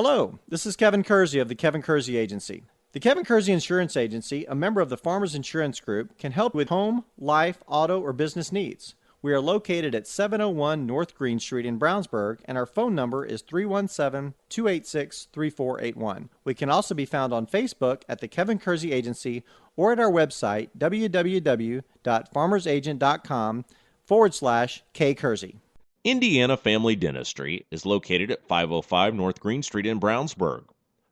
Hello, this is Kevin Kersey of the Kevin Kersey Agency. The Kevin Kersey Insurance Agency, a member of the Farmers Insurance Group, can help with home, life, auto, or business needs. We are located at 701 North Green Street in Brownsburg, and our phone number is 317-286-3481. We can also be found on Facebook at the Kevin Kersey Agency or at our website, www.farmersagent.com/K-Kersey. Indiana Family Dentistry is located at 505 North Green Street in Brownsburg.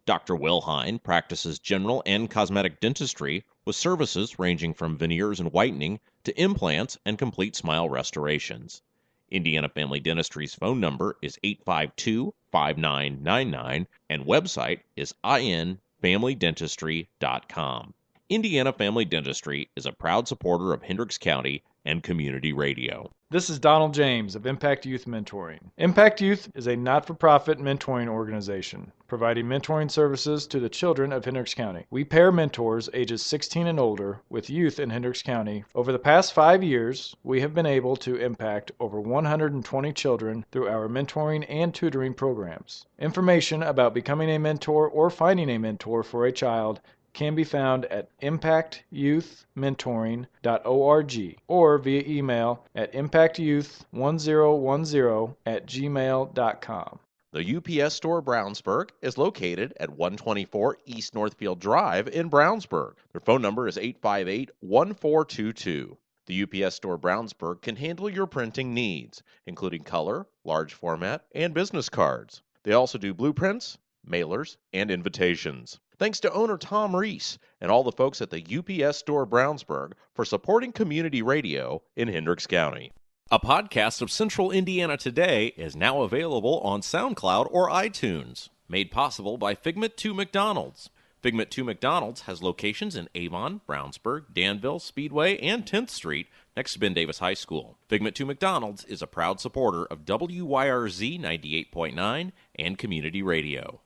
Dr. Wilhine practices general and cosmetic dentistry with services ranging from veneers and whitening to implants and complete smile restorations. Indiana Family Dentistry's phone number is 852-5999 and website is infamilydentistry.com. Indiana Family Dentistry is a proud supporter of Hendricks County and community radio. This is Donald James of Impact Youth Mentoring. Impact Youth is a not-for-profit mentoring organization providing mentoring services to the children of Hendricks County. We pair mentors ages 16 and older with youth in Hendricks County. Over the past 5 years, we have been able to impact over 120 children through our mentoring and tutoring programs. Information about becoming a mentor or finding a mentor for a child can be found at impactyouthmentoring.org or via email at impactyouth1010@gmail.com. The UPS Store Brownsburg is located at 124 East Northfield Drive in Brownsburg. Their phone number is 858-1422. The UPS Store Brownsburg can handle your printing needs, including color, large format, and business cards. They also do blueprints, mailers, and invitations. Thanks to owner Tom Reese and all the folks at the UPS Store Brownsburg for supporting community radio in Hendricks County. A podcast of Central Indiana Today is now available on SoundCloud or iTunes, made possible by Figment 2 McDonald's. Figment 2 McDonald's has locations in Avon, Brownsburg, Danville, Speedway, and 10th Street next to Ben Davis High School. Figment 2 McDonald's is a proud supporter of WYRZ 98.9 and community radio.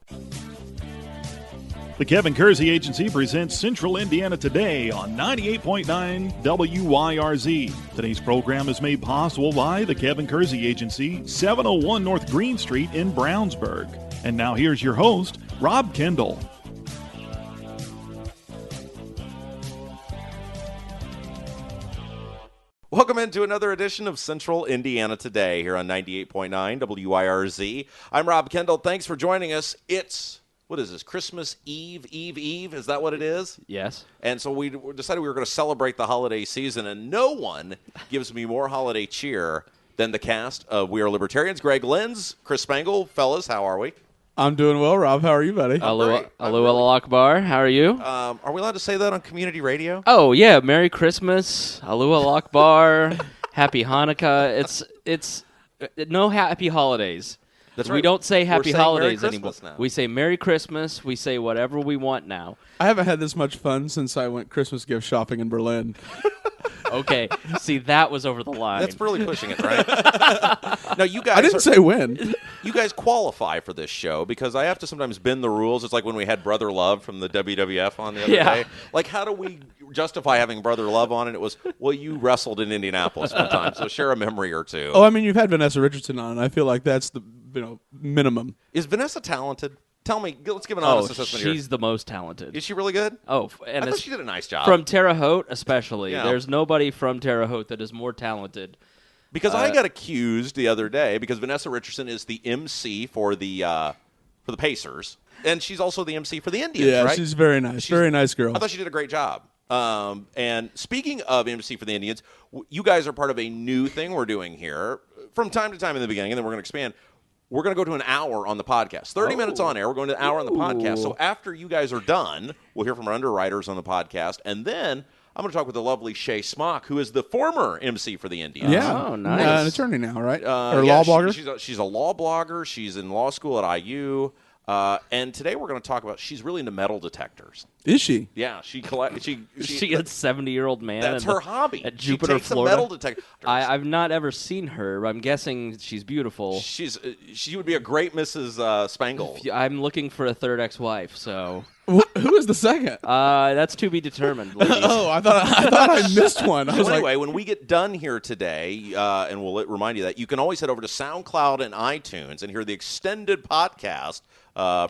The Kevin Kersey Agency presents Central Indiana Today on 98.9 WYRZ. Today's program is made possible by the Kevin Kersey Agency, 701 North Green Street in Brownsburg. And now here's your host, Rob Kendall. Welcome into another edition of Central Indiana Today here on 98.9 WYRZ. I'm Rob Kendall. Thanks for joining us. What is this, Christmas Eve? Is that what it is? Yes. And so we decided we were going to celebrate the holiday season, and no one gives me more holiday cheer than the cast of We Are Libertarians. Greg Lenz, Chris Spangle. Fellas, how are we? I'm doing well, Rob. How are you, buddy? Allahu Akbar. How are you? Are we allowed to say that on community radio? Oh, yeah. Merry Christmas. Allahu Akbar. Happy Hanukkah. It's no happy holidays. That's right. We don't say happy holidays anymore. Now. We say Merry Christmas. We say whatever we want now. I haven't had this much fun since I went Christmas gift shopping in Berlin. Okay. See, that was over the line. That's really pushing it, right? No, you guys. I didn't say when. You guys qualify for this show because I have to sometimes bend the rules. It's like when we had Brother Love from the WWF on the other day. Like, how do we justify having Brother Love on? And it was, well, you wrestled in Indianapolis one time, so share a memory or two. Oh, I mean, you've had Vanessa Richardson on, and I feel like that's the minimum. Is Vanessa talented? Tell me. Let's give an honest assessment here. She's the most talented. Is she really good? Oh, and I thought she did a nice job. From Terre Haute, especially. Yeah. There's nobody from Terre Haute that is more talented. Because I got accused the other day because Vanessa Richardson is the MC for the Pacers, and she's also the MC for the Indians, right? Yeah, she's very nice. Very nice girl. I thought she did a great job. And speaking of MC for the Indians, you guys are part of a new thing we're doing here from time to time in the beginning, and then we're going to expand. We're going to go to an hour on the podcast. 30 minutes on air. We're going to an hour on the podcast. So after you guys are done, we'll hear from our underwriters on the podcast. And then I'm going to talk with the lovely Shay Smock, who is the former MC for the Indians. Yeah. Oh, nice. An attorney now, right? Or law blogger? She's a law blogger. She's in law school at IU. And today we're going to talk about, she's really into metal detectors. Is she? Yeah, she She a 70-year-old man. That's her hobby. At Jupiter, she takes Florida. A metal detector. I've not ever seen her. I'm guessing she's beautiful. She would be a great Mrs. Spangle. I'm looking for a third ex-wife, so Who is the second? That's to be determined, ladies. Oh, I thought I missed one. I was So like, anyway, when we get done here today, and we'll remind you that you can always head over to SoundCloud and iTunes and hear the extended podcast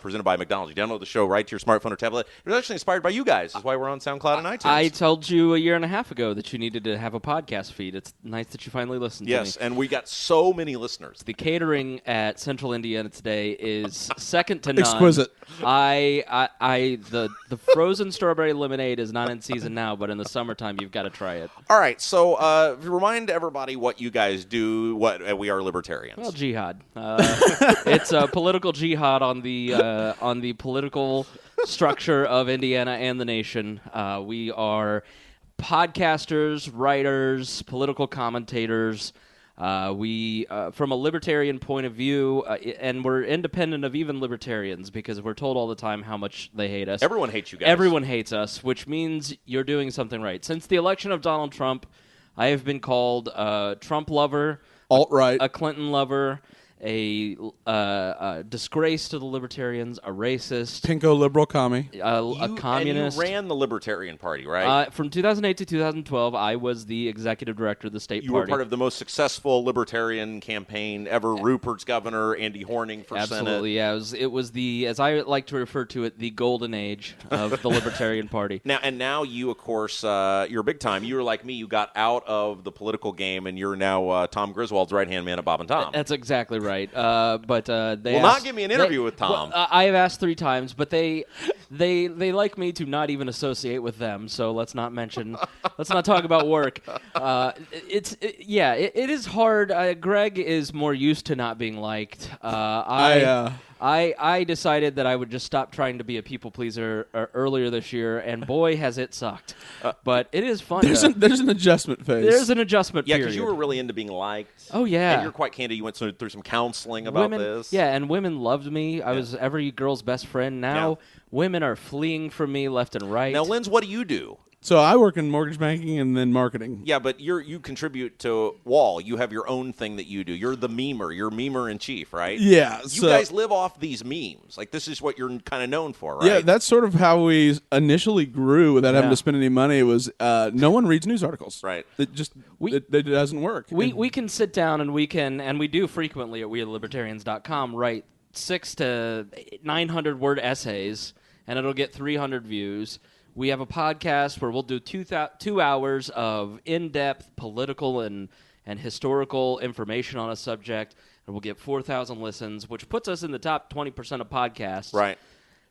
presented by McDonald's. You download the show right to your smartphone or tablet. It was actually inspired by you guys. That's why we're on SoundCloud and iTunes. I told you a year and a half ago that you needed to have a podcast feed. It's nice that you finally listened to me. Yes, and we got so many listeners. The catering at Central Indiana today is second to none. exquisite. The frozen strawberry lemonade is not in season now, but in the summertime you've got to try it. All right, so remind everybody what you guys do. What We Are Libertarians. Well, jihad. It's a political jihad on the political structure of Indiana and the nation. We are podcasters, writers, political commentators. We, from a libertarian point of view, and we're independent of even libertarians because we're told all the time how much they hate us. Everyone hates you guys. Everyone hates us, which means you're doing something right. Since the election of Donald Trump, I have been called a Trump lover, alt-right, a Clinton lover, a disgrace to the libertarians, a racist, pinko liberal commie. a communist. And you ran the Libertarian Party, right? From 2008 to 2012, I was the executive director of the state You party. were part of the most successful libertarian campaign ever. Rupert's governor, Andy Horning for Senate. Absolutely, yeah. It was the, as I like to refer to it, the golden age of the Libertarian Party. Now you, of course, you're big time. You were like me. You got out of the political game, and you're now Tom Griswold's right-hand man at Bob and Tom. That's exactly right. But they will not give me an interview with Tom. Well, I have asked 3 times, but they like me to not even associate with them. So let's not mention. Let's not talk about work. It is hard. Greg is more used to not being liked. I decided that I would just stop trying to be a people pleaser earlier this year, and boy, has it sucked. But it is fun. There's an adjustment phase. There's an adjustment Yeah, period. because you were really into being liked. Oh, yeah. And you're quite candid. You went through some counseling about this. Yeah, and women loved me. I was every girl's best friend. Now women are fleeing from me left and right. Now, Lenz, what do you do? So I work in mortgage banking and then marketing. Yeah, but you contribute to Wall. You have your own thing that you do. You're the memer. You're memer in chief, right? Yeah. You guys live off these memes. Like, this is what you're kind of known for, right? Yeah, that's sort of how we initially grew without having to spend any money. It was no one reads news articles. Right. It just it doesn't work. We can sit down and we do frequently at WeAreLibertarians.com write 600 to 900 word essays, and it'll get 300 views. We have a podcast where we'll do 2 hours of in-depth political and historical information on a subject, and we'll get 4,000 listens, which puts us in the top 20% of podcasts. Right.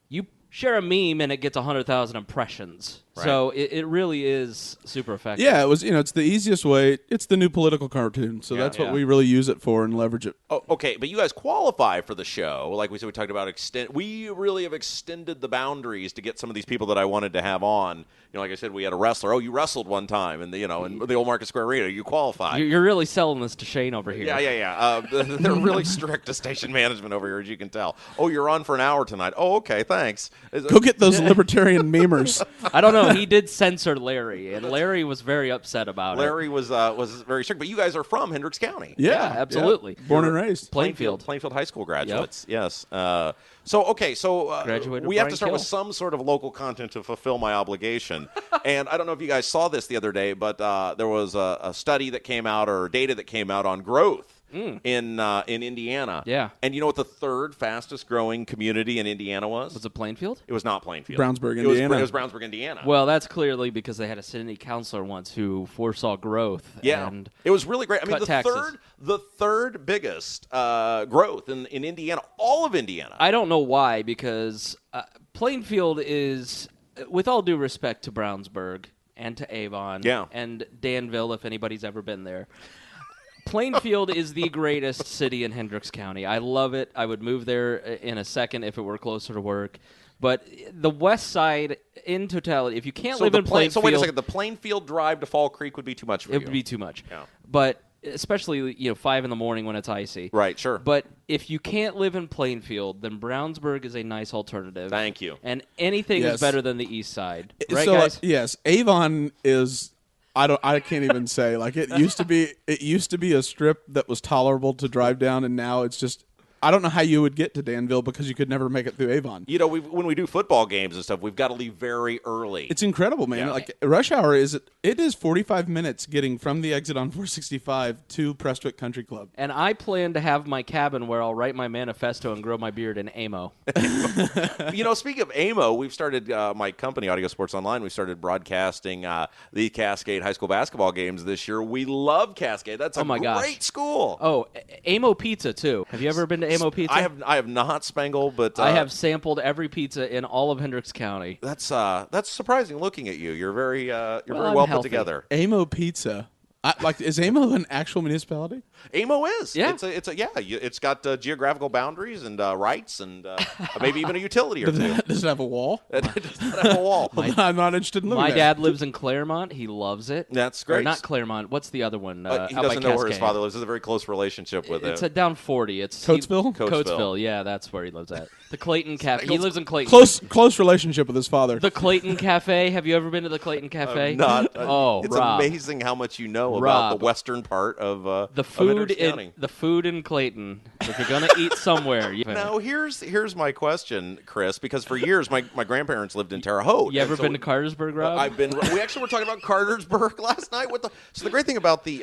You share a meme, and it gets 100,000 impressions. Right. So it really is super effective. Yeah, it was. It's the easiest way. It's the new political cartoon, so that's what we really use it for and leverage it. Oh, okay, but you guys qualify for the show. Like we said, we talked about we really have extended the boundaries to get some of these people that I wanted to have on. Like I said, we had a wrestler. Oh, you wrestled one time in the old Market Square Arena. You qualify. You're really selling this to Shane over here. Yeah. They're really strict to station management over here, as you can tell. Oh, you're on for an hour tonight. Oh, okay, thanks. Go get those libertarian memers. I don't know. He did censor Larry, and Larry was very upset about it. Larry was very strict, but you guys are from Hendricks County. Yeah, absolutely. Yeah. Born and raised. Plainfield High School graduates. Yep. Yes. Graduated we have to Brian start Kill. with some sort of local content to fulfill my obligation. And I don't know if you guys saw this the other day, but there was a study that came out or data that came out on growth. In Indiana. Yeah. And you know what the third fastest growing community in Indiana was? Was it Plainfield? It was not Plainfield. Brownsburg, Indiana. It was Brownsburg, Indiana. Well, that's clearly because they had a city councilor once who foresaw growth. Yeah. And it was really great. I mean, taxes. the third biggest growth in Indiana, all of Indiana. I don't know why, because Plainfield is, with all due respect to Brownsburg and to Avon and Danville, if anybody's ever been there, Plainfield is the greatest city in Hendricks County. I love it. I would move there in a second if it were closer to work. But the west side, in totality, if you can't live in Plainfield... So wait a second. The Plainfield drive to Fall Creek would be too much for you. It would be too much. Yeah. But especially 5 in the morning when it's icy. Right, sure. But if you can't live in Plainfield, then Brownsburg is a nice alternative. Thank you. And anything is better than the east side. Right, so, guys? yes, Avon is... I can't even say. Like, it used to be a strip that was tolerable to drive down, and now it's just I don't know how you would get to Danville because you could never make it through Avon. You know, when we do football games and stuff, we've got to leave very early. It's incredible, man. Yeah. Like rush hour it is 45 minutes getting from the exit on 465 to Prestwick Country Club. And I plan to have my cabin where I'll write my manifesto and grow my beard in AMO. You know, speaking of AMO, we've started my company, Audio Sports Online. We started broadcasting the Cascade high school basketball games this year. We love Cascade. That's a great school. Oh, AMO Pizza too. Have you ever been to AMO Pizza? I have not, Spangle, but I have sampled every pizza in all of Hendricks County. That's surprising. Looking at you, you're very very I'm well healthy. put together. AMO Pizza. Is AMO an actual municipality? AMO is. Yeah. It's got geographical boundaries and rights and maybe even a utility or two. Does it have a wall? It does not have a wall. I'm not interested in living My there. dad lives in Claremont. He loves it. That's Or great. not Claremont. What's the other one? He out by doesn't know where his Cascade. father lives. There's a very close relationship with It's it. down 40. It's Coatesville? Coatesville. Yeah, that's where he lives at. The Clayton Cafe. He lives in Clayton. Close relationship with his father. The Clayton Cafe. Have you ever been to the Clayton Cafe? Not. Oh, it's Rob. amazing how much you know about Rob. the western part of The of food Hendricks County. in the food in Clayton. If you're gonna eat somewhere, Now here's my question, Chris, because for years my grandparents lived in Terre Haute. You ever and so been to Cartersburg, Rob? I've been. We actually were talking about Cartersburg last night. So the great thing about the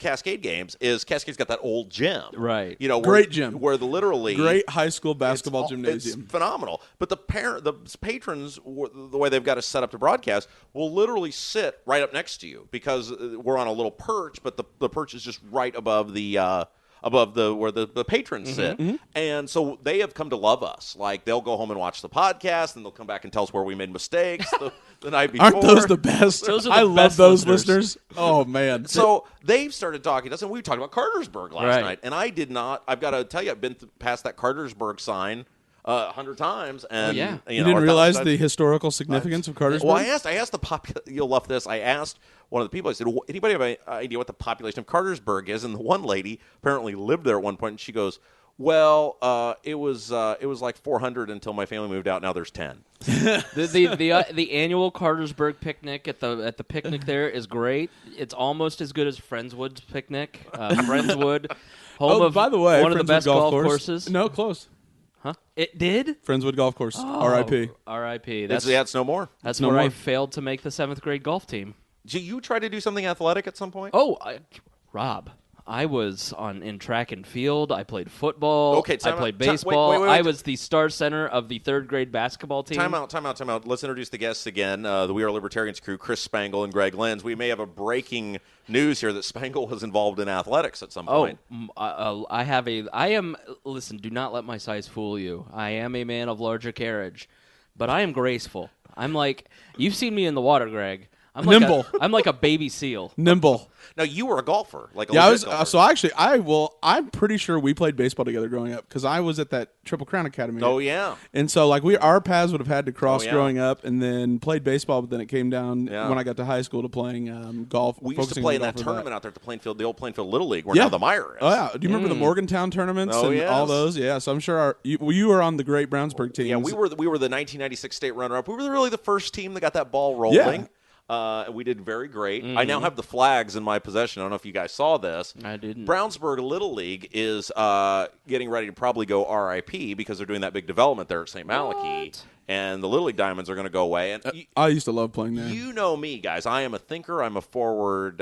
Cascade games is Cascade's got that old gym, Right. You know, Great gym. where literally Great high school basketball gymnasium. It's phenomenal. But the patrons, the way they've got it set up to broadcast, will literally sit right up next to you because we're on a little perch, but the perch is just right above where the patrons sit. And so they have come to love us. Like, they'll go home and watch the podcast, and they'll come back and tell us where we made mistakes the night before. Aren't those the best? Those are the I love best those listeners. Oh, man. So they've started talking to us, and we talked about Cartersburg last Right. night. And I did not. I've got to tell you, I've been past that Cartersburg sign 100 times. And, yeah. You know, didn't 1,000 realize times. the historical significance of Cartersburg? Well, I asked you'll love this. I asked one of the people, I said, anybody have an idea what the population of Cartersburg is? And the one lady apparently lived there at one point, and she goes, well, it was like 400 until my family moved out. Now there's 10. The annual Cartersburg picnic at the picnic there is great. It's almost as good as Friendswood's picnic. Friendswood, home of by the way, one of the Friendswood best golf course. courses. No, close. Huh? It did? Friendswood Golf Course. R.I.P. R.I.P. It's no more. That's no where I more. failed to make the 7th grade golf team. Did you try to do something athletic at some point? Oh, Rob, I was in track and field. I played football. Okay, I played baseball. wait. I was the star center of the 3rd grade basketball team. Time out. Let's introduce the guests again. The We Are Libertarians crew, Chris Spangle and Greg Lenz. We may have a breaking news here that Spangle was involved in athletics at some point. Listen, do not let my size fool you. I am a man of larger carriage, but I am graceful. I'm like, you've seen me in the water, Greg. I'm like Nimble. I'm like a baby seal. Nimble. Now, you were a golfer. Like a Yeah, I legit was. golfer. So actually, I'm pretty sure we played baseball together growing up because I was at that Triple Crown Academy. Oh, yeah. And so, like, our paths would have had to cross Oh, yeah. growing up, and then played baseball. But then it came down Yeah. when I got to high school to playing golf. We used to focusing play on in that golf for tournament out there at the Plainfield, the old Plainfield Little League, where Yeah. now the Meyer is. Oh yeah, do you remember the Morgantown tournaments Oh, and yes. all those? Yeah, so I'm sure you were on the great Brownsburg team. Yeah, we were the 1996 state runner-up. We were really the first team that got that ball rolling. We did very great. I now have the flags in my possession. I don't know if you guys saw this. I didn't. Brownsburg Little League is getting ready to probably go RIP because they're doing that big development there at St. Malachi. And the Little League Diamonds are going to go away. And I used to love playing there. you know me, guys. I am a thinker. I'm a forward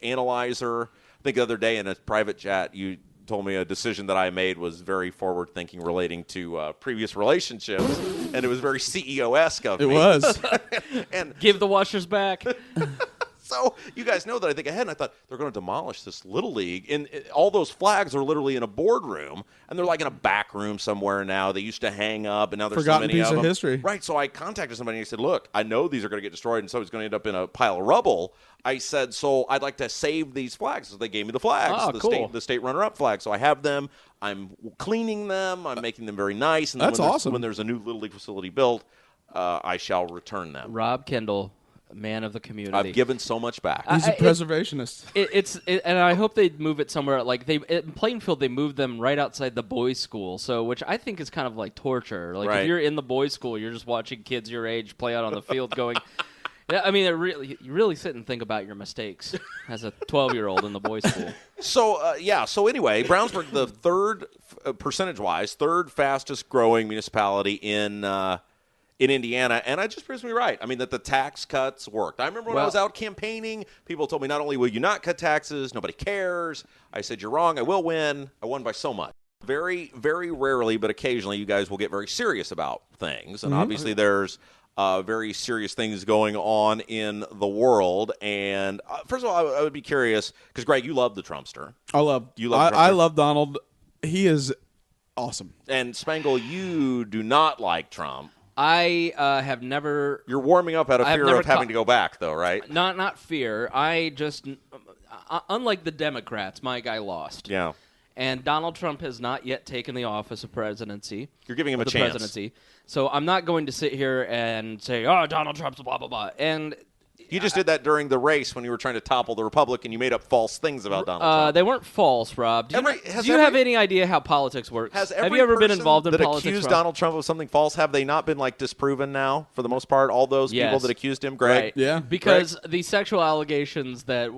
analyzer. I think the other day in a private chat, you told me a decision that I made was very forward-thinking relating to previous relationships, and it was very CEO-esque of It me. was. And Give the washers back. so you guys know that I think ahead, and I thought they're going to demolish this Little League. And all those flags are literally in a boardroom, and they're like in a back room somewhere now. They used to hang up, and now there's Forgotten so many piece of of them. history. Right, so I contacted somebody, and I said, look, I know these are going to get destroyed, and so it's going to end up in a pile of rubble. I said, so I'd like to save these flags. So they gave me the flags, Oh, cool. the state runner-up flag. So I have them. I'm cleaning them. I'm making them very nice. And then That's awesome. When there's a new Little League facility built, I shall return them. Rob Kendall, man of the community. I've given so much back. He's a preservationist. And I hope they move it somewhere. Like in Plainfield, they moved them right outside the boys' school. So, which I think is kind of like torture. Like Right. if you're in the boys' school, you're just watching kids your age play out on the field, going, Yeah, I mean, you really sit and think about your mistakes as a 12-year-old in the boys' school. So anyway, Brownsburg, the third percentage-wise, third fastest growing municipality in Indiana, and I just proves me right. I mean, that the tax cuts worked. I remember when I was out campaigning, people told me not only will you not cut taxes, nobody cares. I said, you're wrong, I will win. I won by so much. Very, very rarely, but occasionally you guys will get very serious about things, and obviously there's very serious things going on in the world. And first of all, I would be curious, because Greg, you love the Trumpster. I love Donald. He is awesome. And Spangle, you do not like Trump. I have never. You're warming up out of fear of having to go back, though, right? Not fear. I just, unlike the Democrats, my guy lost. Yeah. And Donald Trump has not yet taken the office of presidency. You're giving him a chance. Presidency. So I'm not going to sit here and say, oh, Donald Trump's blah, blah, blah. And you just did that during the race when you were trying to topple the Republican. You made up false things about Donald Trump. They weren't false, Rob. Do you have any idea how politics works? Have you ever been involved in politics? That accused Donald Trump of something false, have they not been disproven now for the most part? All those people that accused him, Greg? Right. Yeah. Because the sexual allegations that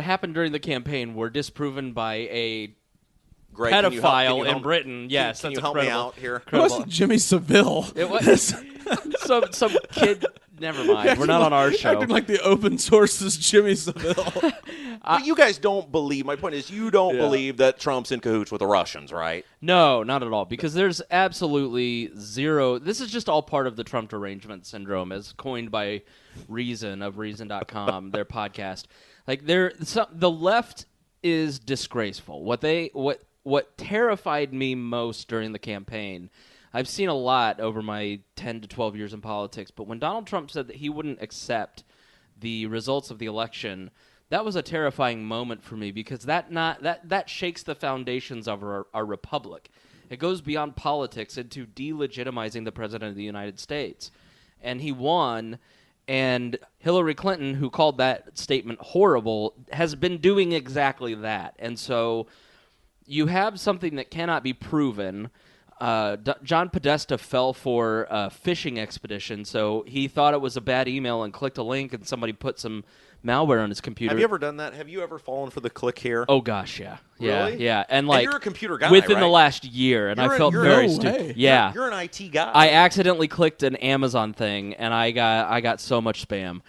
happened during the campaign were disproven by a Greg, pedophile in Britain. Yes, can that's you help me out here? It wasn't Jimmy Seville. It was some kid. Never mind. We're not on our show. Acting like the open source is Jimmy Seville. But you guys don't believe. My point is, you don't believe that Trump's in cahoots with the Russians, right? No, not at all. Because there's absolutely zero. This is just all part of the Trump derangement syndrome, as coined by Reason of Reason.com, their podcast. The left is disgraceful. What terrified me most during the campaign, I've seen a lot over my 10 to 12 years in politics, but when Donald Trump said that he wouldn't accept the results of the election, that was a terrifying moment for me, because that shakes the foundations of our republic. It goes beyond politics into delegitimizing the President of the United States. And he won, and Hillary Clinton, who called that statement horrible, has been doing exactly that. And so you have something that cannot be proven. John Podesta fell for a phishing expedition, so he thought it was a bad email and clicked a link, and somebody put some malware on his computer. Have you ever done that? Have you ever fallen for the click here? Oh gosh, yeah. Really? Yeah. And you're a computer guy, within right? the last year, and I felt very stupid. Yeah. You're an IT guy. I accidentally clicked an Amazon thing, and I got so much spam.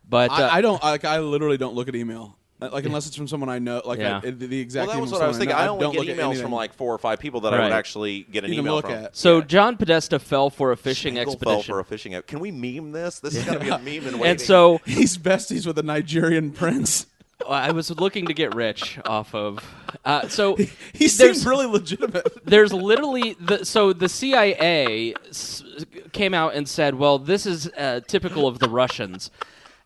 But I literally don't look at email. Unless it's from someone I know, the exact. Well, that was what I was thinking. I only get emails from 4 or 5 people that I would actually get an email from. So John Podesta fell for a phishing expedition. Fell for a phishing app. Can we meme this? This is going to be a meme in waiting. And so he's besties with a Nigerian prince. I was looking to get rich off of. So he seems really legitimate. There's literally the CIA came out and said, "Well, this is typical of the Russians."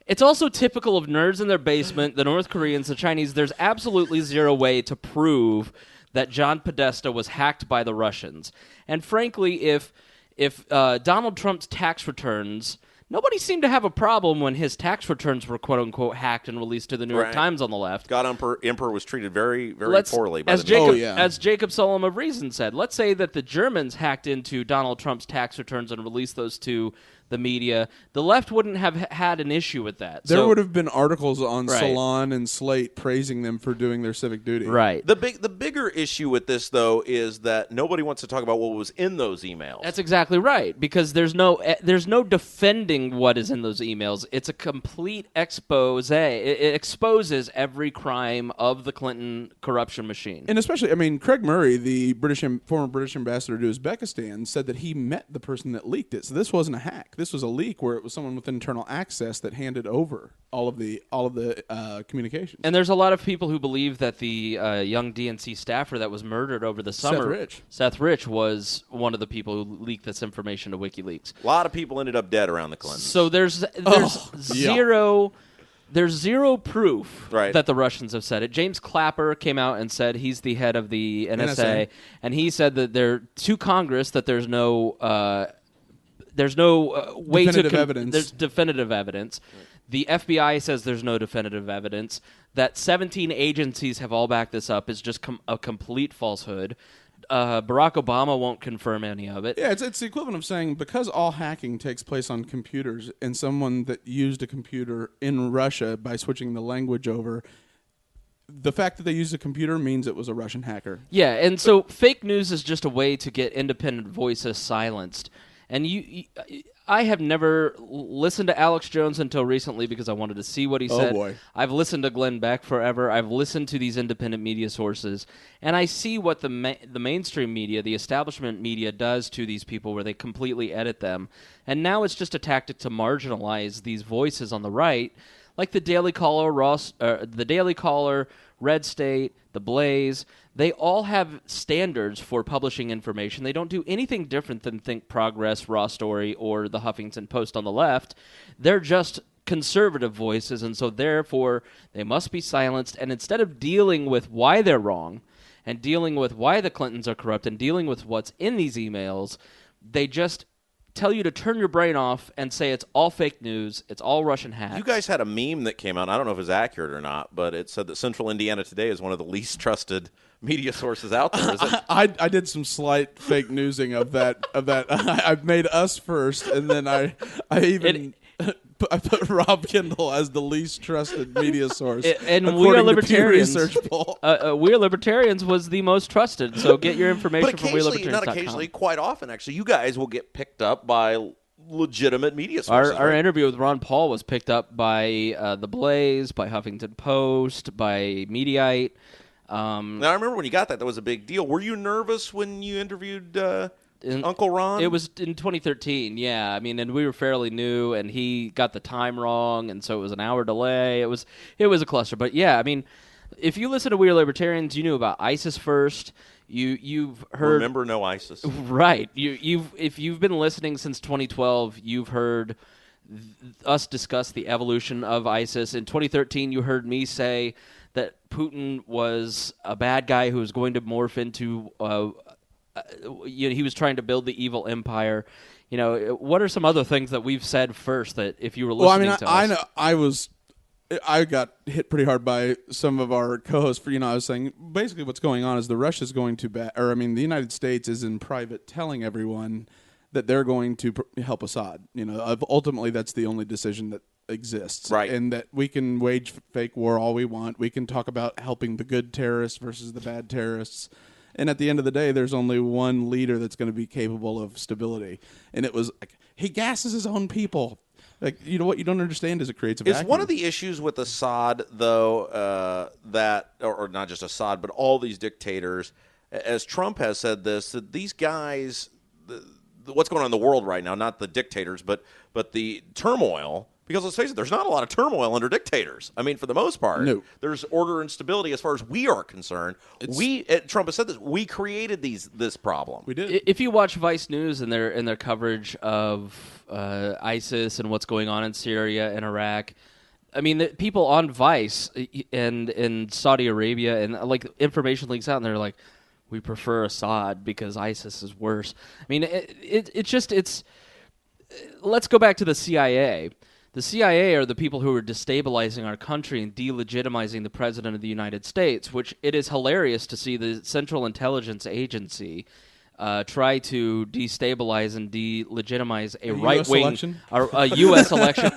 It's also typical of nerds in their basement, the North Koreans, the Chinese. There's absolutely zero way to prove that John Podesta was hacked by the Russians. And frankly, if Donald Trump's tax returns, nobody seemed to have a problem when his tax returns were quote-unquote hacked and released to the New York Times on the left. God Emperor was treated very, very poorly by as Jacob Solom of Reason said, let's say that the Germans hacked into Donald Trump's tax returns and released those to the media. The left wouldn't have had an issue with that. There would have been articles on Salon and Slate praising them for doing their civic duty. Right. The bigger issue with this, though, is that nobody wants to talk about what was in those emails. That's exactly right, because there's no defending what is in those emails. It's a complete expose. It exposes every crime of the Clinton corruption machine. And especially, Craig Murray, the former British ambassador to Uzbekistan, said that he met the person that leaked it. So this wasn't a hack. This was a leak where it was someone with internal access that handed over all of the communications. And there's a lot of people who believe that the young DNC staffer that was murdered over the summer, Seth Rich, was one of the people who leaked this information to WikiLeaks. A lot of people ended up dead around the Clintons. So there's zero proof that the Russians have said it. James Clapper came out and said he's the head of the NSA. And he said that to Congress that there's no way definitive evidence. There's definitive evidence. The FBI says there's no definitive evidence. That 17 agencies have all backed this up is just a complete falsehood. Barack Obama won't confirm any of it. Yeah, it's the equivalent of saying because all hacking takes place on computers and someone that used a computer in Russia by switching the language over, the fact that they used a computer means it was a Russian hacker. Yeah, and so fake news is just a way to get independent voices silenced. And I have never listened to Alex Jones until recently because I wanted to see what he said. Boy. I've listened to Glenn Beck forever. I've listened to these independent media sources, and I see what the mainstream media, the establishment media, does to these people, where they completely edit them. And now it's just a tactic to marginalize these voices on the right, like the Daily Caller, Red State, The Blaze. They all have standards for publishing information. They don't do anything different than Think Progress, Raw Story, or the Huffington Post on the left. They're just conservative voices, and so therefore they must be silenced. And instead of dealing with why they're wrong and dealing with why the Clintons are corrupt and dealing with what's in these emails, they just tell you to turn your brain off and say it's all fake news, it's all Russian hacks. You guys had a meme that came out. I don't know if it's accurate or not, but it said that Central Indiana Today is one of the least trusted media sources out there. Is it? I did some slight fake newsing of that. I made Us first, and then I put Rob Kendall as the least trusted media source. And We Are according to Pew Libertarians. Research poll. We Are Libertarians was the most trusted, so get your information But from occasionally, not WeAreLibertarians.com. occasionally, quite often, actually, you guys will get picked up by legitimate media sources. Our right? interview with Ron Paul was picked up by The Blaze, by Huffington Post, by Mediaite. Now, I remember when you got that was a big deal. Were you nervous when you interviewed Uncle Ron? It was in 2013, yeah. I mean, and we were fairly new, and he got the time wrong, and so it was an hour delay. It was a cluster. But, yeah, I mean, if you listen to We Are Libertarians, you knew about ISIS first. You've heard... Remember no ISIS. Right. If you've been listening since 2012, you've heard us discuss the evolution of ISIS. In 2013, you heard me say that Putin was a bad guy who was going to morph into he was trying to build the evil empire. You know, what are some other things that we've said first that if you were listening to us? I know I got hit pretty hard by some of our co-hosts for, I was saying basically what's going on is the the United States is in private telling everyone that they're going to help Assad. Ultimately that's the only decision that exists. Right. And that we can wage fake war all we want. We can talk about helping the good terrorists versus the bad terrorists. And at the end of the day, there's only one leader that's going to be capable of stability. And it was like, he gasses his own people. Like, what you don't understand is it creates a vacuum. Is one of the issues with Assad, though, or not just Assad, but all these dictators, as Trump has said this, that these guys, what's going on in the world right now, not the dictators, but the turmoil, because let's face it, there's not a lot of turmoil under dictators. I mean, for the most part, no. There's order and stability as far as we are concerned. Trump has said this, we created this problem. We did. If you watch Vice News and their coverage of ISIS and what's going on in Syria and Iraq, I mean, the people on Vice and in Saudi Arabia and like information leaks out, and they're like, we prefer Assad because ISIS is worse. I mean, it's. Let's go back to the CIA. The CIA are the people who are destabilizing our country and delegitimizing the President of the United States, which it is hilarious to see the Central Intelligence Agency try to destabilize and delegitimize a right-wing U.S. election.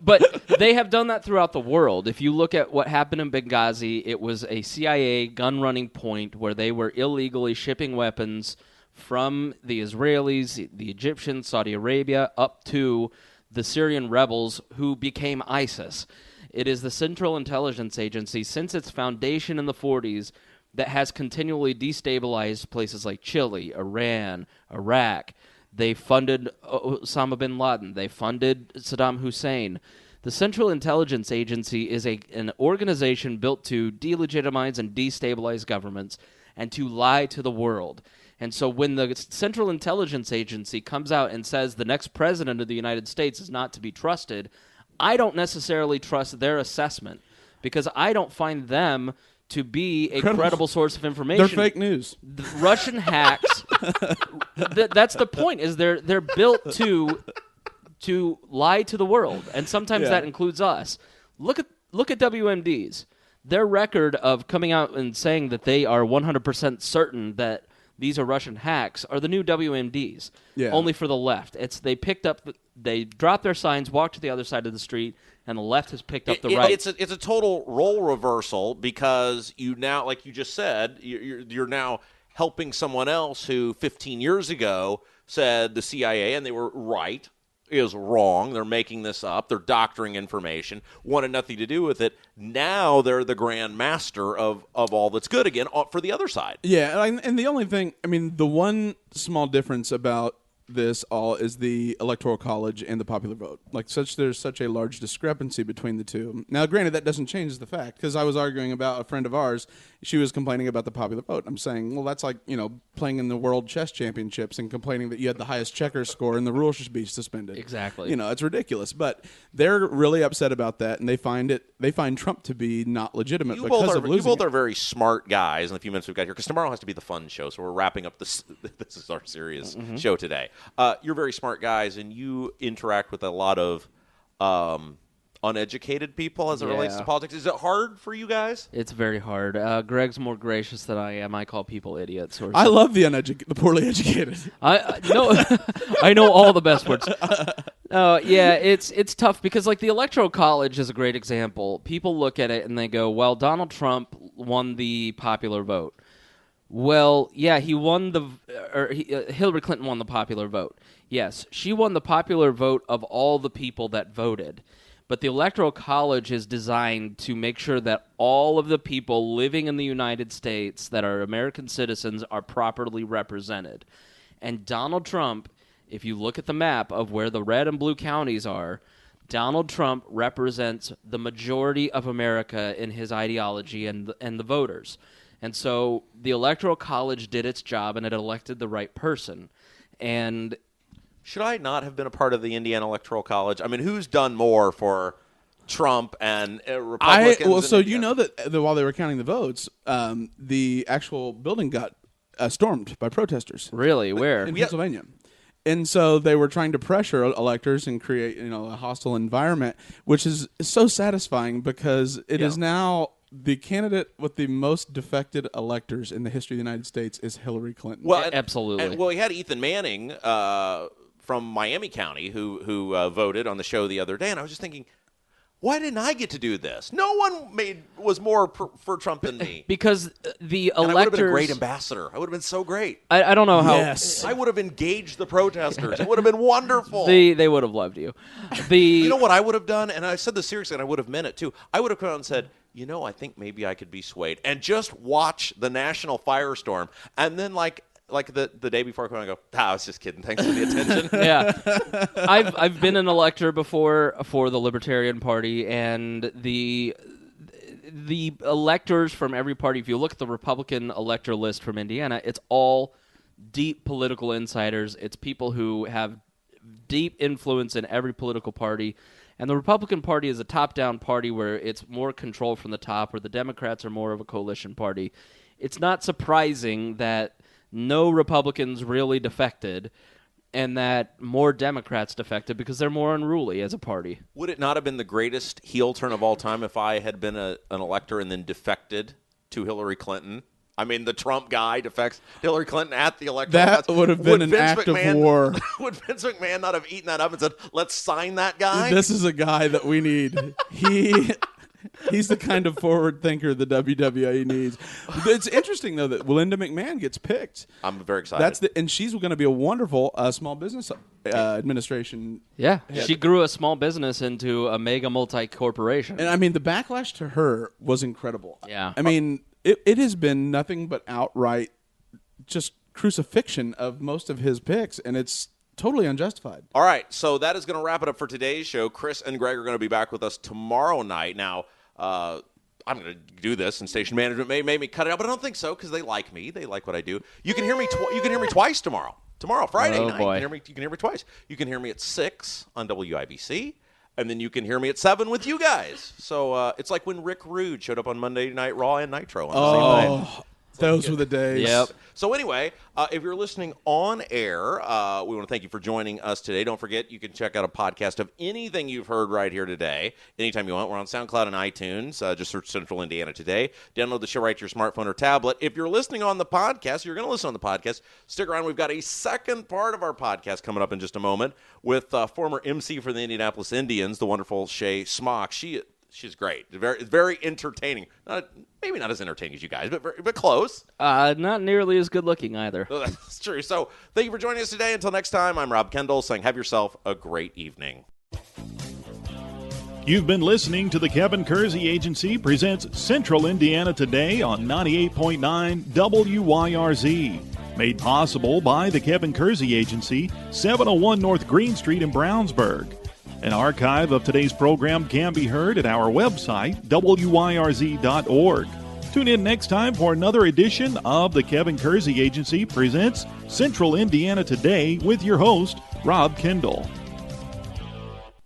But they have done that throughout the world. If you look at what happened in Benghazi, it was a CIA gun-running point where they were illegally shipping weapons from the Israelis, the Egyptians, Saudi Arabia, up to the Syrian rebels who became ISIS. It is the Central Intelligence Agency, since its foundation in the 40s, that has continually destabilized places like Chile, Iran, Iraq. They funded Osama bin Laden. They funded Saddam Hussein. The Central Intelligence Agency is an organization built to delegitimize and destabilize governments and to lie to the world. And so when the Central Intelligence Agency comes out and says the next president of the United States is not to be trusted, I don't necessarily trust their assessment because I don't find them to be a credible source of information. They're fake news. The Russian hacks, that's the point, is they're built to lie to the world, and sometimes that includes us. Look at WMDs. Their record of coming out and saying that they are 100% certain that these are Russian hacks are the new WMDs, only for the left. They dropped their signs, walked to the other side of the street, and the left has picked up the right. It's a total role reversal because you now, like you just said, you're now helping someone else who 15 years ago said the CIA, and they were right, is wrong. They're making this up. They're doctoring information. Wanted nothing to do with it. Now they're the grand master of all that's good again for the other side. Yeah, and the only thing, the one small difference about this all is the Electoral College and the popular vote. There's such a large discrepancy between the two. Now, granted, that doesn't change the fact, because I was arguing about a friend of ours. She was complaining about the popular vote. I'm saying, well, that's like, playing in the World Chess Championships and complaining that you had the highest checkers score and the rules should be suspended. Exactly. It's ridiculous. But they're really upset about that, and they find Trump to be not legitimate because of losing. You both are very smart guys in the few minutes we've got here, because tomorrow has to be the fun show, so we're wrapping up this. This is our serious show today. You're very smart guys, and you interact with a lot of uneducated people as it relates to politics. Is it hard for you guys? It's very hard. Greg's more gracious than I am. I call people idiots. I love the poorly educated. I know all the best words. It's tough because the Electoral College is a great example. People look at it and they go, well, Donald Trump won the popular vote. Well, yeah, Hillary Clinton won the popular vote. Yes, she won the popular vote of all the people that voted. But the Electoral College is designed to make sure that all of the people living in the United States that are American citizens are properly represented. And Donald Trump, if you look at the map of where the red and blue counties are, Donald Trump represents the majority of America in his ideology and the voters. And so the Electoral College did its job, and it elected the right person. And should I not have been a part of the Indiana Electoral College? Who's done more for Trump and Republicans? That while they were counting the votes, the actual building got stormed by protesters. Really? Where? In Pennsylvania. And so they were trying to pressure electors and create a hostile environment, which is so satisfying because it is now the candidate with the most defected electors in the history of the United States is Hillary Clinton. Well, absolutely. We had Ethan Manning from Miami County who voted on the show the other day, and I was just thinking, why didn't I get to do this? No one was more for Trump than me. Because the electors... And I would have been a great ambassador. I would have been so great. I don't know how... Yes. I would have engaged the protesters. It would have been wonderful. They would have loved you. You know what I would have done? And I said this seriously, and I would have meant it too. I would have come out and said, I think maybe I could be swayed. And just watch the national firestorm. And then like the day before I come out and go, I was just kidding. Thanks for the attention. Yeah. I've been an elector before for the Libertarian Party, and the electors from every party, if you look at the Republican elector list from Indiana, it's all deep political insiders. It's people who have deep influence in every political party. And the Republican Party is a top-down party where it's more control from the top, where the Democrats are more of a coalition party. It's not surprising that no Republicans really defected and that more Democrats defected because they're more unruly as a party. Would it not have been the greatest heel turn of all time if I had been an elector and then defected to Hillary Clinton? The Trump guy defects Hillary Clinton at the electoral. That would have been an act of war. Would Vince McMahon not have eaten that up and said, let's sign that guy? This is a guy that we need. He's the kind of forward thinker the WWE needs. It's interesting, though, that Linda McMahon gets picked. I'm very excited. And she's going to be a wonderful small business administration. Yeah, she grew a small business into a mega multi-corporation. And, the backlash to her was incredible. Yeah. It has been nothing but outright just crucifixion of most of his picks, and it's totally unjustified. All right, so that is going to wrap it up for today's show. Chris and Greg are going to be back with us tomorrow night. Now, I'm going to do this, and station management may make me cut it out, but I don't think so because they like me. They like what I do. You can hear me. You can hear me twice tomorrow. Tomorrow, Friday night. Boy. You can hear me twice. You can hear me at 6 on WIBC. And then you can hear me at 7 with you guys. So it's like when Rick Rude showed up on Monday Night Raw and Nitro on the same night. Those were the days. Yep. So anyway, if you're listening on air, we want to thank you for joining us today. Don't forget, you can check out a podcast of anything you've heard right here today anytime you want. We're on SoundCloud and iTunes. Just search Central Indiana Today. Download the show right to your smartphone or tablet. If you're listening on the podcast, you're going to listen on the podcast, stick around. We've got a second part of our podcast coming up in just a moment with former MC for the Indianapolis Indians, the wonderful Shay Smock. She's great. Very, very entertaining. Maybe not as entertaining as you guys, but close. Not nearly as good looking either. That's true. So thank you for joining us today. Until next time, I'm Rob Kendall saying have yourself a great evening. You've been listening to the Kevin Kersey Agency presents Central Indiana Today on 98.9 WYRZ. Made possible by the Kevin Kersey Agency, 701 North Green Street in Brownsburg. An archive of today's program can be heard at our website, wyrz.org. Tune in next time for another edition of the Kevin Kersey Agency presents Central Indiana Today with your host, Rob Kendall.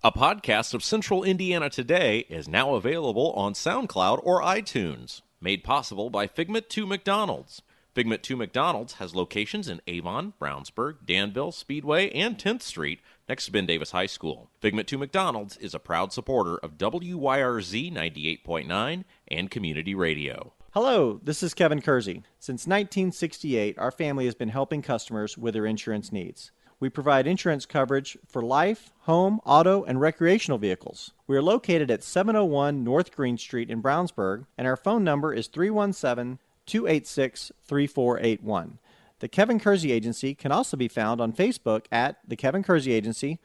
A podcast of Central Indiana Today is now available on SoundCloud or iTunes. Made possible by Figment 2 McDonald's. Figment 2 McDonald's has locations in Avon, Brownsburg, Danville, Speedway, and 10th Street next to Ben Davis High School. Figment 2 McDonald's is a proud supporter of WYRZ 98.9 and Community Radio. Hello, this is Kevin Kersey. Since 1968, our family has been helping customers with their insurance needs. We provide insurance coverage for life, home, auto, and recreational vehicles. We are located at 701 North Green Street in Brownsburg, and our phone number is 317-286-3481. The Kevin Kersey Agency can also be found on Facebook at The Kevin Kersey Agency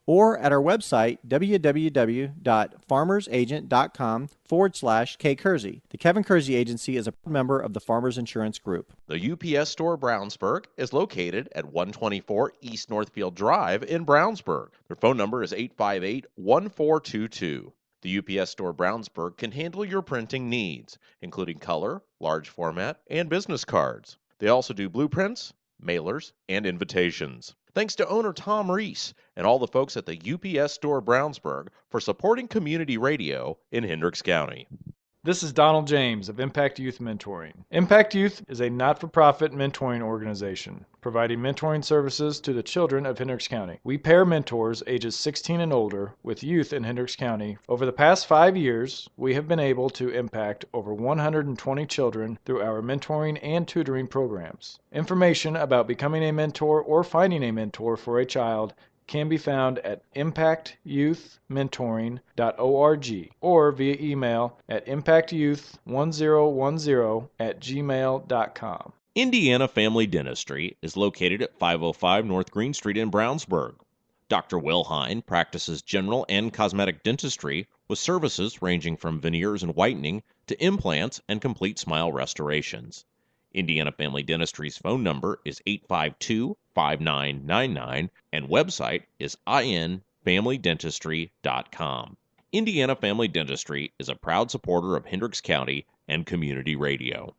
or at our website, www.farmersagent.com/kkersey. The Kevin Kersey Agency is a member of the Farmers Insurance Group. The UPS Store Brownsburg is located at 124 East Northfield Drive in Brownsburg. Their phone number is 858-1422. The UPS Store Brownsburg can handle your printing needs, including color, large format, and business cards. They also do blueprints, mailers, and invitations. Thanks to owner Tom Reese and all the folks at the UPS Store Brownsburg for supporting community radio in Hendricks County. This is Donald James of Impact Youth Mentoring. Impact Youth is a not-for-profit mentoring organization, providing mentoring services to the children of Hendricks County. We pair mentors ages 16 and older with youth in Hendricks County. Over the past 5 years, we have been able to impact over 120 children through our mentoring and tutoring programs. Information about becoming a mentor or finding a mentor for a child can be found at impactyouthmentoring.org or via email at impactyouth1010@gmail.com. Indiana Family Dentistry is located at 505 North Green Street in Brownsburg. Dr. Wilhine practices general and cosmetic dentistry with services ranging from veneers and whitening to implants and complete smile restorations. Indiana Family Dentistry's phone number is 852-5999 and website is infamilydentistry.com. Indiana Family Dentistry is a proud supporter of Hendricks County and Community Radio.